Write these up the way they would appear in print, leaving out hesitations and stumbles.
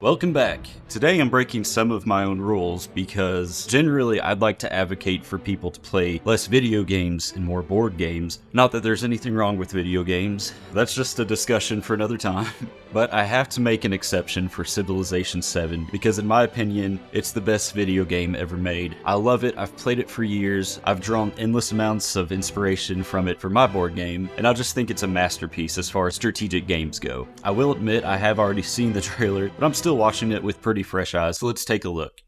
Welcome back. Today I'm breaking some of my own rules because generally I'd like to advocate for people to play less video games and more board games. Not that there's anything wrong with video games, that's just a discussion for another time. But I have to make an exception for Civilization VII because in my opinion, it's the best video game ever made. I love it, I've played it for years, I've drawn endless amounts of inspiration from it for my board game, and I just think it's a masterpiece as far as strategic games go. I will admit I have already seen the trailer, but I'm still watching it with pretty fresh eyes, so let's take a look.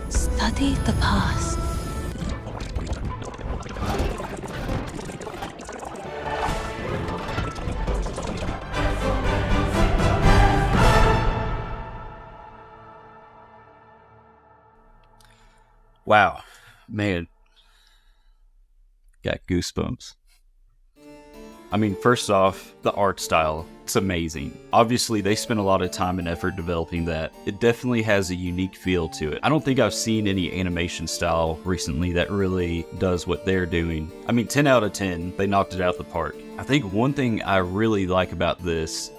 Study the past. Wow, man. Got goosebumps. I mean, first off, the art style, it's amazing. Obviously, they spent a lot of time and effort developing that. It definitely has a unique feel to it. I don't think I've seen any animation style recently that really does what they're doing. I mean, 10 out of 10, they knocked it out the park. I think one thing I really like about this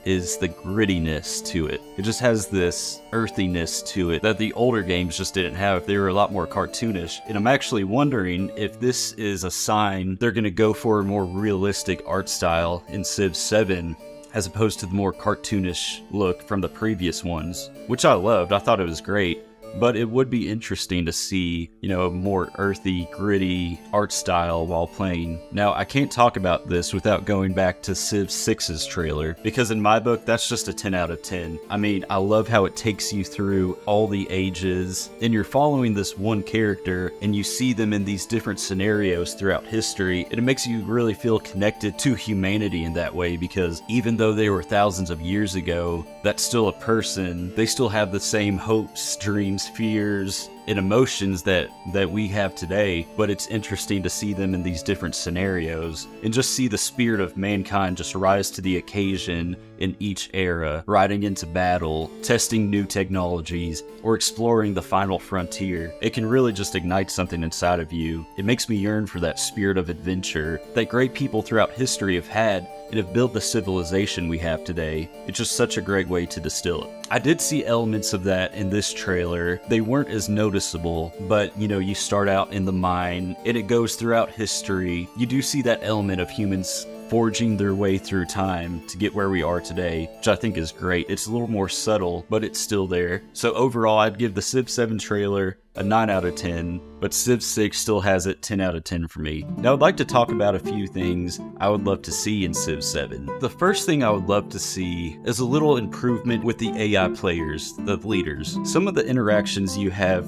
is the grittiness to it. It just has this earthiness to it that the older games just didn't have. They were a lot more cartoonish. And I'm actually wondering if this is a sign they're gonna go for a more realistic art style in Civ 7 as opposed to the more cartoonish look from the previous ones, which I loved. I thought it was great. But it would be interesting to see, a more earthy, gritty art style while playing. Now, I can't talk about this without going back to Civ 6's trailer, because in my book, that's just a 10 out of 10. I mean, I love how it takes you through all the ages, and you're following this one character, and you see them in these different scenarios throughout history, and it makes you really feel connected to humanity in that way, because even though they were thousands of years ago, that's still a person. They still have the same hopes, dreams, fears, and emotions that we have today, but it's interesting to see them in these different scenarios and just see the spirit of mankind just rise to the occasion in each era, riding into battle, testing new technologies, or exploring the final frontier. It can really just ignite something inside of you. It makes me yearn for that spirit of adventure that great people throughout history have had and have built the civilization we have today. It's just such a great way to distill it. I did see elements of that in this trailer. They weren't as noticeable, but you start out in the mine and it goes throughout history. You do see that element of humans forging their way through time to get where we are today, which I think is great. It's a little more subtle, but it's still there. So overall, I'd give the Civ 7 trailer a 9 out of 10, but Civ 6 still has it 10 out of 10 for me. Now I'd like to talk about a few things I would love to see in Civ 7. The first thing I would love to see is a little improvement with the AI players, the leaders. Some of the interactions you have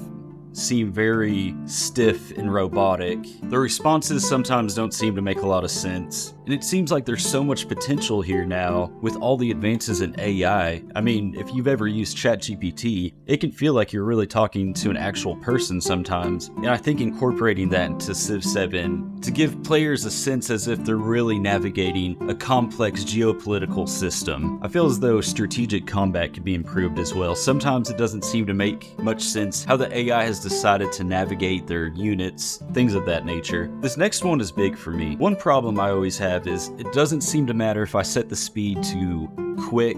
seem very stiff and robotic. The responses sometimes don't seem to make a lot of sense. And it seems like there's so much potential here now with all the advances in AI. I mean, if you've ever used ChatGPT, it can feel like you're really talking to an actual person sometimes. And I think incorporating that into Civ 7 to give players a sense as if they're really navigating a complex geopolitical system. I feel as though strategic combat could be improved as well. Sometimes it doesn't seem to make much sense how the AI has decided to navigate their units, things of that nature. This next one is big for me. One problem I always have is it doesn't seem to matter if I set the speed to quick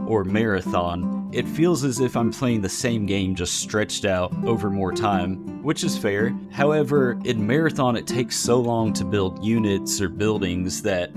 or marathon. It feels as if I'm playing the same game just stretched out over more time, which is fair. However, in marathon it takes so long to build units or buildings that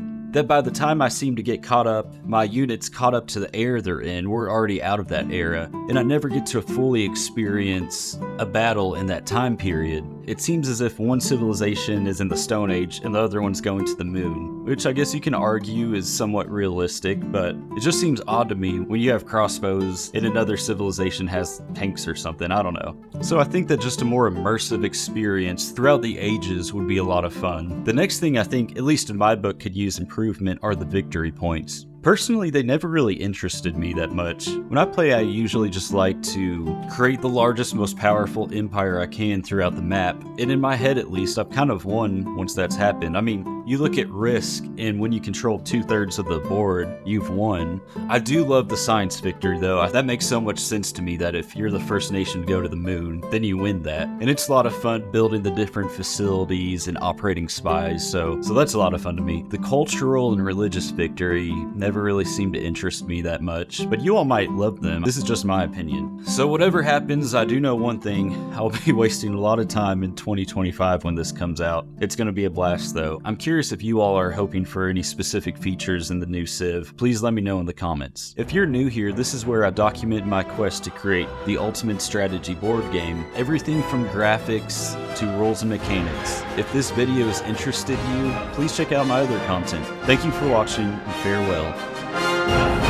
by the time I seem to get caught up, my units caught up to the era they're in, we're already out of that era, and I never get to fully experience a battle in that time period. It seems as if one civilization is in the Stone Age and the other one's going to the moon, which I guess you can argue is somewhat realistic, but it just seems odd to me when you have crossbows and another civilization has tanks or something, I don't know. So I think that just a more immersive experience throughout the ages would be a lot of fun. The next thing I think, at least in my book, could use improvement are the victory points. Personally, they never really interested me that much. When I play, I usually just like to create the largest, most powerful empire I can throughout the map, and in my head at least, I've kind of won once that's happened. I mean, you look at Risk, and when you control 2/3 of the board, you've won. I do love the science victory though. That makes so much sense to me that if you're the first nation to go to the moon, then you win that. And it's a lot of fun building the different facilities and operating spies, so that's a lot of fun to me. The cultural and religious victory never really seemed to interest me that much, but you all might love them. This is just my opinion. So whatever happens, I do know one thing. I'll be wasting a lot of time in 2025 when this comes out. It's going to be a blast though. I'm curious if you all are hoping for any specific features in the new Civ. Please let me know in the comments. If you're new here, this is where I document my quest to create the ultimate strategy board game. Everything from graphics to rules and mechanics. If this video has interested you, please check out my other content. Thank you for watching, and farewell.